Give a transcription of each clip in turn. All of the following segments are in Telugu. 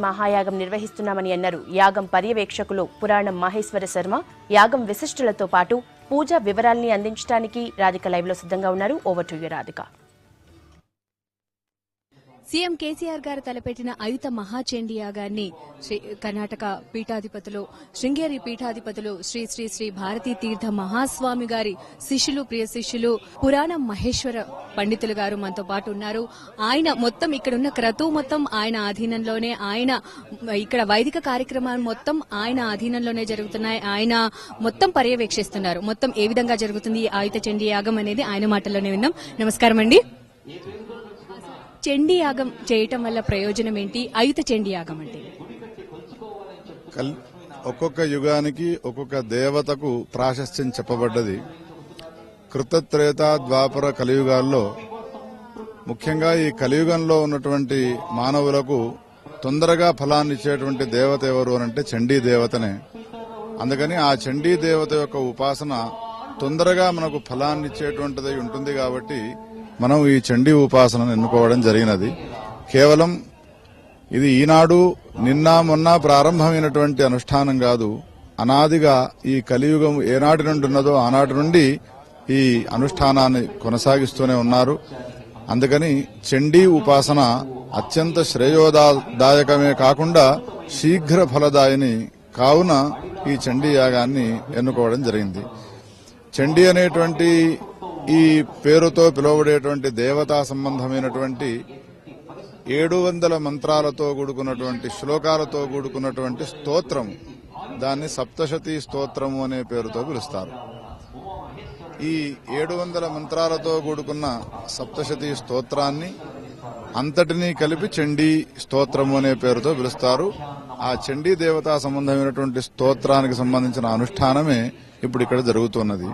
మహాయాగం నిర్వహిస్తున్నామని అన్నారు. యాగం పర్యవేక్షకులు పురాణం మహేశ్వర శర్మ యాగం విశిష్టులతో పాటు పూజా వివరాల్ని అందించడానికి రాధిక లైవ్ లో సిద్ధంగా ఉన్నారు. Over to you Radhika. CM KCR గారు తలపెట్టిన అయుత మహాచండీ యాగాన్ని కర్ణాటక పీఠాధిపతులు శృంగేరి పీఠాధిపతులు శ్రీ శ్రీ శ్రీ భారతీ తీర్థ మహాస్వామి గారి శిష్యులు ప్రియ శిష్యులు పురాణం మహేశ్వర పండితులు గారు మనతో పాటు ఉన్నారు. ఆయన మొత్తం ఇక్కడున్న క్రతువు మొత్తం ఆయన ఆధీనంలోనే, ఆయన ఇక్కడ వైదిక కార్యక్రమాలు మొత్తం ఆయన ఆధీనంలోనే జరుగుతున్నాయి. ఆయన మొత్తం పర్యవేక్షిస్తున్నారు. మొత్తం ఏ విధంగా జరుగుతుంది ఈ ఆయుత చండీ యాగం అనేది ఆయన మాటల్లోనే విన్నాం. నమస్కారం అండి. చండీ యాగం చేయటం వల్ల ప్రయోజనం ఏంటి? అయుత చండీ యాగం అంటే ఒక్కొక్క యుగానికి ఒక్కొక్క దేవతకు ప్రాశస్త్యం చెప్పబడ్డది. కృతత్రేత ద్వాపర కలియుగాల్లో ముఖ్యంగా ఈ కలియుగంలో ఉన్నటువంటి మానవులకు తొందరగా ఫలాన్ని ఇచ్చేటువంటి దేవత ఎవరు అనంటే చండీ దేవతనే. అందుకని ఆ చండీ దేవత యొక్క ఉపాసన తొందరగా మనకు ఫలాన్ని ఇచ్చేటువంటిది ఉంటుంది. కాబట్టి మనం ఈ చండీ ఉపాసనను ఎన్నుకోవడం జరిగినది. కేవలం ఇది ఈనాడు నిన్న మొన్న ప్రారంభమైనటువంటి అనుష్ఠానం కాదు. అనాదిగా ఈ కలియుగం ఏనాటి నుండి ఉన్నదో ఆనాటి నుండి ఈ అనుష్ఠానాన్ని కొనసాగిస్తూనే ఉన్నారు. అందుకని చండీ ఉపాసన అత్యంత శ్రేయోదాయకమే కాకుండా శీఘ్ర ఫలదాయిని కావున ఈ చండీ యాగాన్ని ఎన్నుకోవడం జరిగింది. చండీ అనేటువంటి ఈ పేరుతో పిలువబడేటువంటి దేవతా సంబంధమైనటువంటి 700 మంత్రాలతో కూడుకున్నటువంటి శ్లోకాలతో కూడుకున్నటువంటి స్తోత్రం, దాన్ని సప్తశతీ స్తోత్రము అనే పేరుతో పిలుస్తారు. ఈ 700 మంత్రాలతో కూడుకున్న సప్తశతీ స్తోత్రాన్ని అంతటినీ కలిపి చండీ స్తోత్రము అనే పేరుతో పిలుస్తారు. ఆ చండీ దేవతా సంబంధమైనటువంటి స్తోత్రానికి సంబంధించిన అనుష్ఠానమే ఇప్పుడు ఇక్కడ జరుగుతున్నది.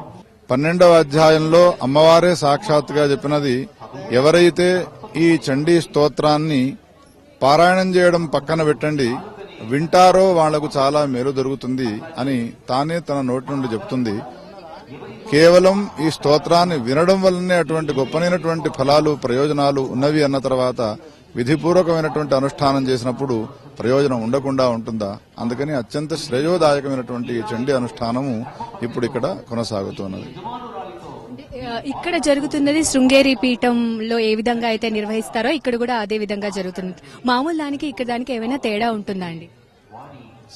12వ అధ్యాయంలో అమ్మవారే సాక్షాత్తుగా చెప్పినది, ఎవరైతే ఈ చండీ స్తోత్రాన్ని పారాయణం చేయడం పక్కన పెట్టండి, వింటారో వాళ్లకు చాలా మేలు జరుగుతుంది అని తానే తన నోటి నుండి చెప్తుంది. కేవలం ఈ స్తోత్రాన్ని వినడం వల్లనే అటువంటి గొప్పనైనటువంటి ఫలాలు ప్రయోజనాలు ఉన్నవి అన్న తర్వాత విధిపూర్వకమైనటువంటి అనుష్ఠానం చేసినప్పుడు ప్రయోజనం ఉండకుండా ఉంటుందా? అందుకని అత్యంత శ్రేయోదాయకమైనటువంటి ఈ చండీ అనుష్ఠానము ఇప్పుడు ఇక్కడ కొనసాగుతున్నది. ఇక్కడ జరుగుతున్నది శృంగేరి పీఠంలో ఏ విధంగా అయితే నిర్వహిస్తారో ఇక్కడ కూడా అదే విధంగా జరుగుతుంది. మామూలు దానికి ఇక్కడ దానికి ఏమైనా తేడా ఉంటుందా అండి?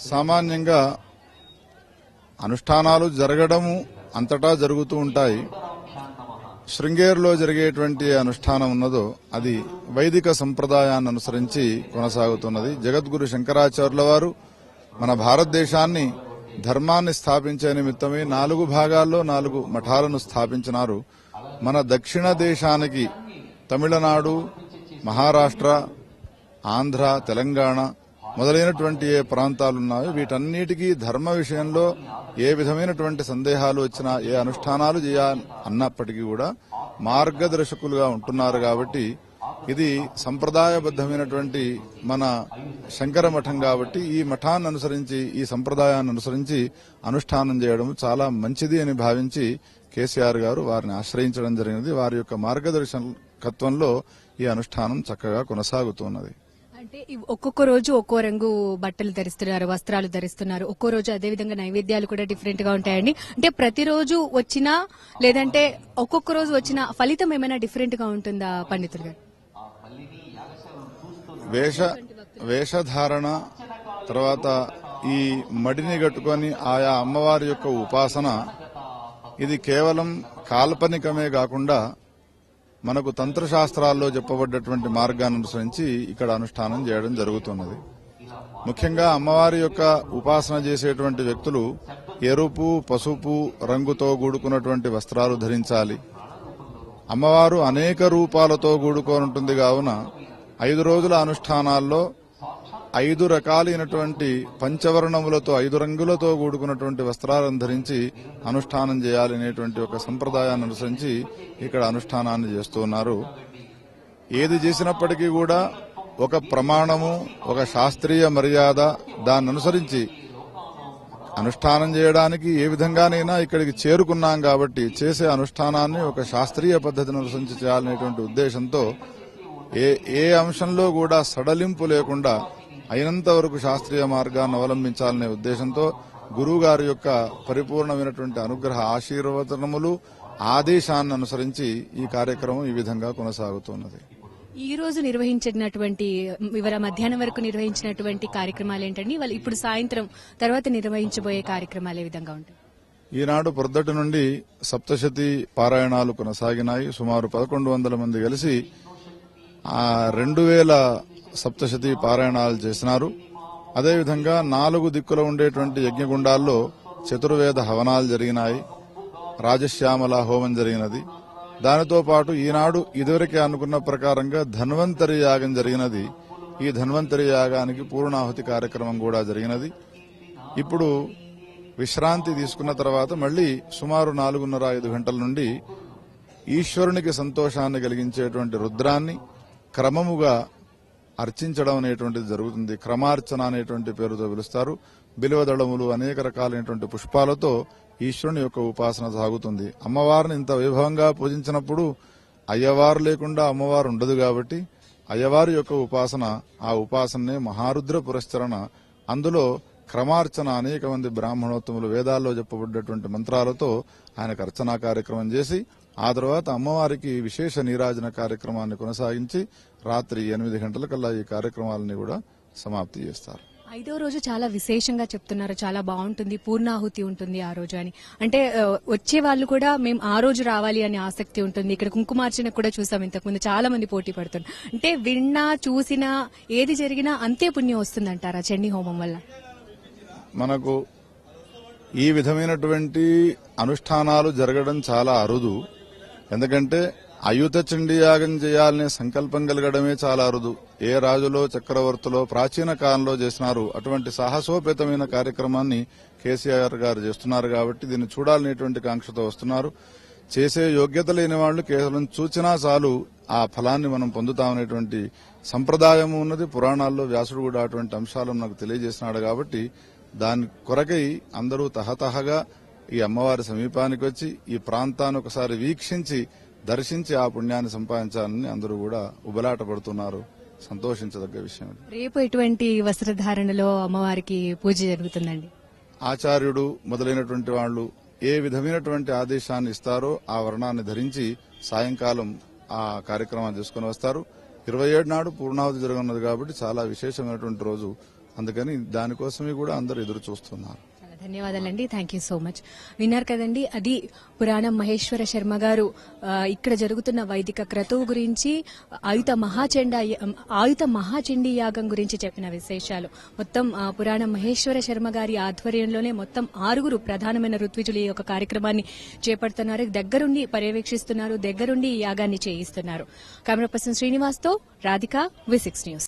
సామాన్యంగా అనుష్ఠానాలు జరగడము అంతటా జరుగుతూ ఉంటాయి. శృంగేరిలో జరిగేటువంటి అనుష్ఠానం ఉన్నదో అది వైదిక సంప్రదాయాన్ని అనుసరించి కొనసాగుతున్నది. జగద్గురు శంకరాచార్యుల వారు మన భారతదేశాన్ని ధర్మాన్ని స్థాపించే నిమిత్తమై 4 భాగాల్లో 4 మఠాలను స్థాపించినారు. మన దక్షిణ దేశానికి తమిళనాడు, మహారాష్ట్ర, ఆంధ్ర, తెలంగాణ మొదలైనటువంటి ఏ ప్రాంతాలున్నాయో వీటన్నిటికీ ధర్మ విషయంలో ఏ విధమైనటువంటి సందేహాలు వచ్చినా, ఏ అనుష్ఠానాలు చేయాలి అన్నప్పటికీ కూడా మార్గదర్శకులుగా ఉంటున్నారు. కాబట్టి ఇది సంప్రదాయబద్దమైనటువంటి మన శంకర మఠం కాబట్టి ఈ మఠాన్ని అనుసరించి, ఈ సంప్రదాయాన్ని అనుసరించి అనుష్ఠానం చేయడం చాలా మంచిది అని భావించి కేసీఆర్ గారు వారిని ఆశ్రయించడం జరిగినది. వారి యొక్క మార్గదర్శకత్వంలో ఈ అనుష్ఠానం చక్కగా కొనసాగుతున్నది. అంటే ఒక్కొక్క రోజు ఒక్కో రంగు బట్టలు ధరిస్తున్నారు, వస్త్రాలు ధరిస్తున్నారు. ఒక్కో రోజు అదే విధంగా నైవేద్యాలు కూడా డిఫరెంట్ గా ఉంటాయండి. అంటే ప్రతిరోజు వచ్చినా లేదంటే ఒక్కొక్క రోజు వచ్చిన ఫలితం ఏమైనా డిఫరెంట్ గా ఉంటుందా పండితులు గారు? వేషధారణ తర్వాత ఈ మడిని కట్టుకొని ఆయా అమ్మవారి యొక్క ఉపాసన ఇది కేవలం కాల్పనికమే కాకుండా మనకు తంత్రశాస్త్రాల్లో చెప్పబడ్డటువంటి మార్గాన్ని అనుసరించి ఇక్కడ అనుష్ఠానం చేయడం జరుగుతున్నది. ముఖ్యంగా అమ్మవారి యొక్క ఉపాసన చేసేటువంటి వ్యక్తులు ఎరుపు, పసుపు రంగుతో కూడుకున్నటువంటి వస్త్రాలు ధరించాలి. అమ్మవారు అనేక రూపాలతో కూడుకోనుంటుంది కావున 5 రోజుల అనుష్ఠానాల్లో 5 రకాలైనటువంటి పంచవర్ణములతో 5 రంగులతో కూడుకున్నటువంటి వస్త్రాలను ధరించి అనుష్ఠానం చేయాలనేటువంటి ఒక సంప్రదాయాన్ని అనుసరించి ఇక్కడ అనుష్ఠానాన్ని చేస్తున్నారు. ఏది చేసినప్పటికీ కూడా ఒక ప్రమాణము, ఒక శాస్త్రీయ మర్యాద దాన్ని అనుసరించి అనుష్ఠానం చేయడానికి ఏ విధంగానైనా ఇక్కడికి చేరుకున్నాం కాబట్టి చేసే అనుష్ఠానాన్ని ఒక శాస్త్రీయ పద్ధతిని అనుసరించి చేయాలనేటువంటి ఉద్దేశంతో ఏ అంశంలో కూడా సడలింపు లేకుండా అయినంత వరకు శాస్త్రీయ మార్గాన్ని అవలంబించాలనే ఉద్దేశంతో గురువు గారి యొక్క పరిపూర్ణమైనటువంటి అనుగ్రహ ఆశీర్వచనములు ఆదేశాన్ని అనుసరించి ఈ కార్యక్రమం ఈ విధంగా కొనసాగుతున్నది. ఈ రోజు నిర్వహించినటువంటి ఇవాళ మధ్యాహ్నం వరకు నిర్వహించినటువంటి కార్యక్రమాలు ఏంటండి? వాళ్ళు ఇప్పుడు సాయంత్రం తర్వాత నిర్వహించబోయే కార్యక్రమాలు ఏ విధంగా ఉంటాయి? ఈనాడు పొద్దుటి నుండి సప్తశతి పారాయణాలు కొనసాగినాయి. సుమారు 1100 మంది కలిసి 2000 సప్తశతి పారాయణాలు చేసినారు. అదేవిధంగా 4 దిక్కుల ఉండేటువంటి యజ్ఞగుండాల్లో చతుర్వేద హవనాలు జరిగినాయి. రాజశ్యామల హోమం జరిగినది. దానితో పాటు ఈనాడు ఇదివరకే అనుకున్న ప్రకారంగా ధన్వంతరి యాగం జరిగినది. ఈ ధన్వంతరి యాగానికి పూర్ణాహుతి కార్యక్రమం కూడా జరిగినది. ఇప్పుడు విశ్రాంతి తీసుకున్న తర్వాత మళ్లీ సుమారు 4:30-5 గంటల నుండి ఈశ్వరునికి సంతోషాన్ని కలిగించేటువంటి రుద్రాన్ని క్రమముగా అర్చించడం అనేటువంటిది జరుగుతుంది. క్రమార్చన అనేటువంటి పేరుతో పిలుస్తారు. బిల్వదళములు అనేక రకాలైనటువంటి పుష్పాలతో ఈశ్వరుని యొక్క ఉపాసన సాగుతుంది. అమ్మవారిని ఇంత వైభవంగా పూజించినప్పుడు అయ్యవారు లేకుండా అమ్మవారు ఉండదు కాబట్టి అయ్యవారి యొక్క ఉపాసన, ఆ ఉపాసనే మహారుద్ర పురస్చరణ. అందులో క్రమార్చన అనేక మంది బ్రాహ్మణోత్తములు వేదాల్లో చెప్పబడ్డటువంటి మంత్రాలతో ఆయనకు అర్చనా కార్యక్రమం చేసి ఆ తర్వాత అమ్మవారికి విశేష నీరాజన కార్యక్రమాన్ని కొనసాగించి రాత్రి 8 గంటలకల్లా ఈ కార్యక్రమాలని కూడా సమాప్తి చేస్తారు. 5వ రోజు చాలా విశేషంగా చెప్తున్నారు, చాలా బాగుంటుంది, పూర్ణాహుతి ఉంటుంది ఆ రోజు అని. అంటే వచ్చే వాళ్ళు కూడా మేము ఆ రోజు రావాలి అనే ఆసక్తి ఉంటుంది. ఇక్కడ కుంకుమార్చన కూడా చూసాం ఇంతకుముందు, చాలా మంది పోటీ పడుతున్నారు. అంటే విన్నా చూసినా ఏది జరిగినా అంతే పుణ్యం వస్తుందంటారా చండీ హోమం వల్ల? మనకు ఈ విధమైనటువంటి అనుష్ఠానాలు జరగడం చాలా అరుదు. ఎందుకంటే అయుత చండీ యాగం చేయాలనే సంకల్పం కలగడమే చాలా అరుదు. ఏ రాజులో చక్రవర్తులో ప్రాచీన కాలంలో చేసినారు. అటువంటి సాహసోపేతమైన కార్యక్రమాన్ని కేసీఆర్ గారు చేస్తున్నారు కాబట్టి దీన్ని చూడాలనేటువంటి కాంక్షతో వస్తున్నారు. చేసే యోగ్యత లేని వాళ్లు కేవలం చూచినా చాలు ఆ ఫలాన్ని మనం పొందుతామనేటువంటి సంప్రదాయం ఉన్నది. పురాణాల్లో వ్యాసుడు కూడా అటువంటి అంశాలను నాకు తెలియజేసినాడు కాబట్టి దాని కొరకై అందరూ తహతహగా ఈ అమ్మవారి సమీపానికి వచ్చి ఈ ప్రాంతాన్ని ఒకసారి వీక్షించి దర్శించి ఆ పుణ్యాన్ని సంపాదించాలని అందరూ కూడా ఉబలాట పడుతున్నారు. సంతోషించదగ్గ విషయం. రేపు ఎటువంటి వస్త్రధారణలో అమ్మవారికి పూజ జరుగుతుందండి? ఆచార్యుడు మొదలైనటువంటి వాళ్లు ఏ విధమైనటువంటి ఆదేశాన్ని ఇస్తారో ఆ వర్ణాన్ని ధరించి సాయంకాలం ఆ కార్యక్రమాన్ని చేసుకుని వస్తారు. 27 నాడు పూర్ణావతి జరగనున్నది కాబట్టి చాలా విశేషమైనటువంటి రోజు. అందుకని దానికోసమే కూడా అందరూ ఎదురు చూస్తున్నారు. ధన్యవాదాలండి. Thank you so much. విన్నారు కదండి, అది పురాణం మహేశ్వర శర్మ గారు ఇక్కడ జరుగుతున్న వైదిక క్రతువు గురించి, ఆయుత మహాచండీ యాగం గురించి చెప్పిన విశేషాలు. మొత్తం పురాణం మహేశ్వర శర్మ గారి ఆధ్వర్యంలోనే మొత్తం 6 ప్రధానమైన ఋత్విజులు ఈ యొక్క కార్యక్రమాన్ని చేపడుతున్నారు. దగ్గరుండి పర్యవేక్షిస్తున్నారు, దగ్గరుండి ఈ యాగాన్ని చేయిస్తున్నారు. కెమెరా పర్సన్ శ్రీనివాస్తో రాధిక, V6 న్యూస్.